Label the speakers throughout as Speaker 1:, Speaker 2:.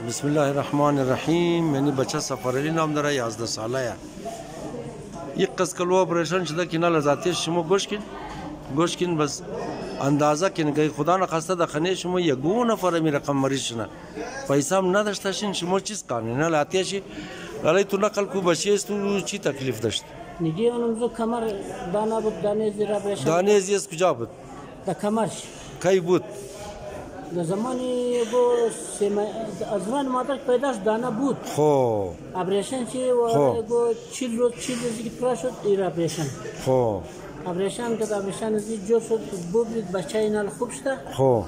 Speaker 1: بسم الله الرحمن الرحیم. یعنی بچه سفرلی نام داره، 11 ساله. یک قص کلو اپریشن شده که نال ذاتیش شما گوش کن بس اندازه کن که خدا نخواسته در خانه شما یگو نفر می رقم مریض شنه پیسه هم نداشته شین شما چیز کنی نه لاتیشی ولی تو نقل کو بچه است تو چی تکلیف داشت؟
Speaker 2: میگه اونم کمر دانه بود، دانه زیر اپریشن.
Speaker 1: دانه زیست کجا بود؟
Speaker 2: در کمرش.
Speaker 1: کی بود؟
Speaker 2: در زمانی از زمان مادر پیداش دانه بود.
Speaker 1: خو
Speaker 2: اپریشن چی و گو 40 روز که پرا شد این اپریشن.
Speaker 1: خو
Speaker 2: اپریشن که اپریشن ازی جور شد بود بچه اینال خوب شده.
Speaker 1: خو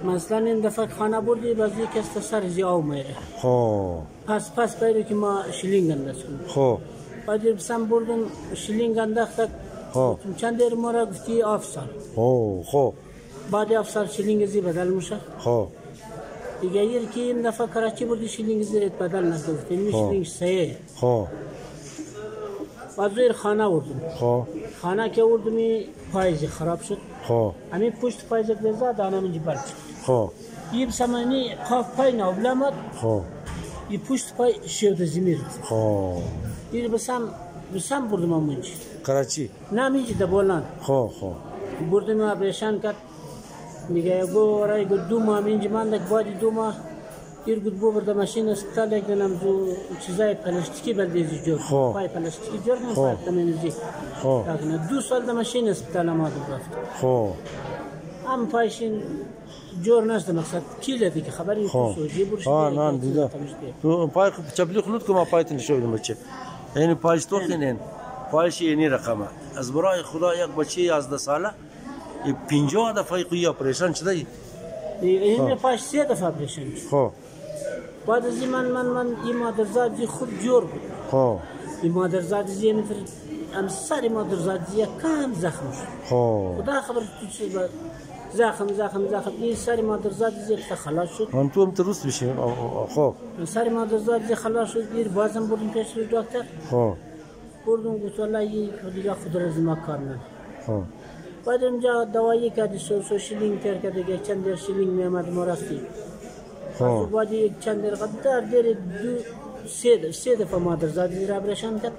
Speaker 2: مثلا این دفعه خانه بردی باز یک است سر زیاو میره.
Speaker 1: خو
Speaker 2: پس پیدا که ما شیلینگ انداز کنیم.
Speaker 1: خو
Speaker 2: بعد بسام بردم شیلینگ انداخت.
Speaker 1: خو
Speaker 2: چند دیر مرا گفتی آفسر.
Speaker 1: خو
Speaker 2: بعد آفسر شیلینگ زی بدل میشه.
Speaker 1: خو
Speaker 2: دیگه یکی که این دفعه کراچی بردی شیلینگ زیرت بدل نکرد. این شیلینگ سه.
Speaker 1: خو
Speaker 2: بعد زیر خانه بردم.
Speaker 1: خو
Speaker 2: خانه که بردمی پایز خراب شد.
Speaker 1: خو
Speaker 2: همین پشت پایز بزا دانه منجی برد شد.
Speaker 1: خو
Speaker 2: یه بسامانی قاف پای نابلامد.
Speaker 1: خو
Speaker 2: یه پشت پای شیوت زمیر.
Speaker 1: خو
Speaker 2: یه بسام بردم منجی.
Speaker 1: کراچی؟
Speaker 2: نه منجی دبولان.
Speaker 1: خو
Speaker 2: بردم اپریشن کرد. میگه گو رای گو 2 ماه منجی ماندک بعد 2 ماه گود برد ماشین اسپیتال یک دنم جو چیزای پلاستیکی بردیزی جور. پای پلاستیکی جور من پای تمنیزی. لکن 2 سال در ماشین اسپیتال ما رفت. هم پایشین جور نشد مقصد کیله دیگه خبری سوجی برش.
Speaker 1: نه دیگه. تو پای چپلی خلوت کم پایت نشود بچه. یعنی پایش تو خنین. پایش یعنی رقمه. از برای خدا یک بچه 11 ساله 50 دفعه قوی اپریشن شده.
Speaker 2: این پایش 3 دفعه اپریشن شد. بعد از من این مادرزادی خوب جور بود. این مادرزادی میتر ام سری مادرزادی کم زخم شد. خدا خبر تو چی زخم این سری مادرزادی که خلاص شد.
Speaker 1: من تو هم تروس بشیم.
Speaker 2: سری مادرزادی خلاص شد. گیر بازم بردیم پیش دکتر. بردم گفت والله این دیگه خود را زما کار نه. بعد اونجا دوایی کردی سو شیلینگ کرد دیگه چند شیلینگ میامد مرافتی. بعد یک چند دقیقه در 3 دفعه مادرزادی زیر اپریشن کرد.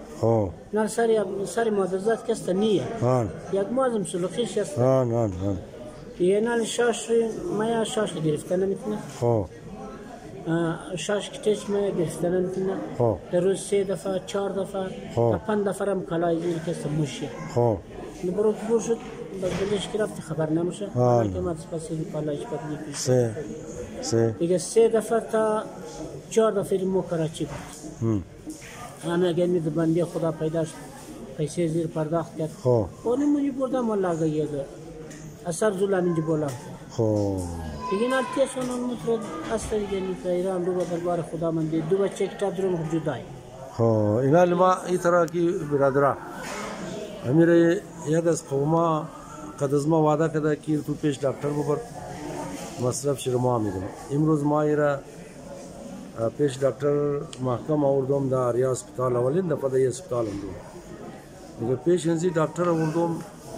Speaker 2: نه سری مادرزاد کست نیه. یک مازم سلوخیش است. یه نال شاش مایا شاش گرفتن نمیتونه. شاش کتیش مایا گرفتن نمیتونه. در روز 3 دفعه 4 دفعه تا 5 دفعه هم کلای زیر کست موشه. نبرو کبر شد بلش گرفت خبر نمیشه. که ما سپاسی کلایش بدلی. دیگه 3 دفعه تا 4 دفعه مو کراچی بود. همه اگر می بندی خدا پیداش پیسه زیر پرداخت کرد. اونی منی بردم والله گیه اثر زولا منجی بولا. دیگه نالتیشون اون مطرد اصلا دیگه نیت ایران رو دربار خدا من دی 2 بچه که درون جدای.
Speaker 1: اینا لما این طرح کی برادرها امیر یک از قوما قد از ما وعده کرده که تو پیش دکتر ببر مصرف شده ما میدم. امروز ما ایرا پیش دکتر محکم آوردم در آریا اسپیتال اولین دفعه در اسپیتال اندو. دیگه پیش انزی دکتر آوردم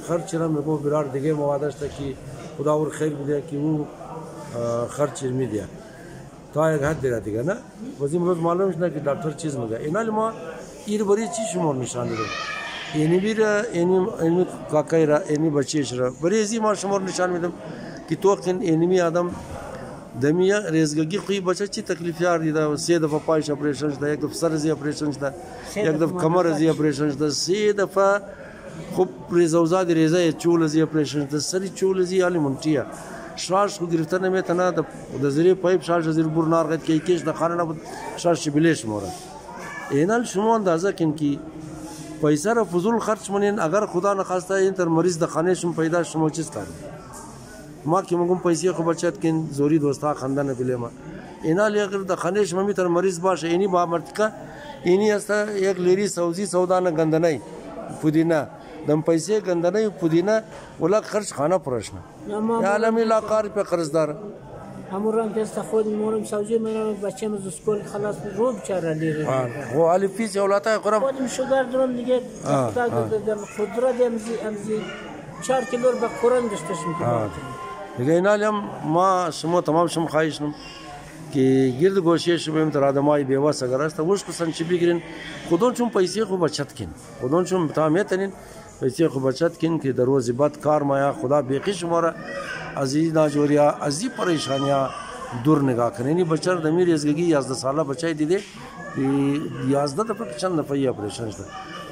Speaker 1: خرچ را میگو برار دیگه موادش تا که خدا ور خیر بده که او خرچ میده. تا یک حد دیگه دیگه نه. ولی امروز معلومش نه که دکتر چیز میگه. اینا ما ایر بری چی شما نشان دادیم. اینی بیره اینی کاکای را اینی بچه‌ش را بری ازی ما شما نشان میدم که تو کن اینی آدم دمیا رزگی خوی بچه چی تکلیف یار دیده 3 دفعه پایش اپریشن شده 1 دفعه سر زی اپریشن شده 1 دفعه کمر زی اپریشن شده 3 دفعه خوب ریزوزاد ریزه چول زی اپریشن شده سری چول زی علی منتیا شارژ کو گرفتن میتونه د زری پایپ شارژ زیر بور نارغت کی کیش د خانه نه شارژ بلیش مورا اینال شما اندازه کن کی پیسه را فضول خرچ منین اگر خدا نخواسته این تر مریض د خانه شم پیدا شما چیز کار ما که مگم پیسې خو بچت کین زوری دوستا خاندان بلما اینا لیگر د خانه شم میتر مریض باشه اینی با مرتکا اینی است یک لیری سوزی سودانه گندنای پودینا دم پیسې گندنای پودینا ولا خرچ خانه پرشنه یا عالمی لا کار په قرضدار
Speaker 2: همون دست خود مورم سوزی من بچه مز اسکول خلاص رو بچاره لیری
Speaker 1: هو علی فیس اولادای قرم
Speaker 2: خودم شوگر درم دیگه خودرا امزی 4 کیلو به قرآن داشتش میکنه.
Speaker 1: دیگه اینا ما شما تمام شما خواهشم که گرد گوشه شویم در آدمای بیواس اگر است وش کسان چی بگیرین خودون چون پیسه خوب بچت کن خودون چون تامیتنین پیسه خوب بچت کن که در روز بعد کار مایا خدا بیخی شما را از این ناجوریا از این پریشانیا دور نگاه کنین. این بچه را دمیر ازگی 11 ساله بچه دیده 11 دفعه چند دفعه یا پریشان شده.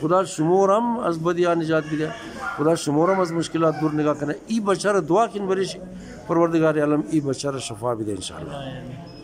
Speaker 1: خدا شمورم از بدیا نجات بده، خدا شمورم از مشکلات دور نگاه کنه. این بچه را دعا کن بریش پروردگار عالم این بچه را شفا بده ان شاء الله.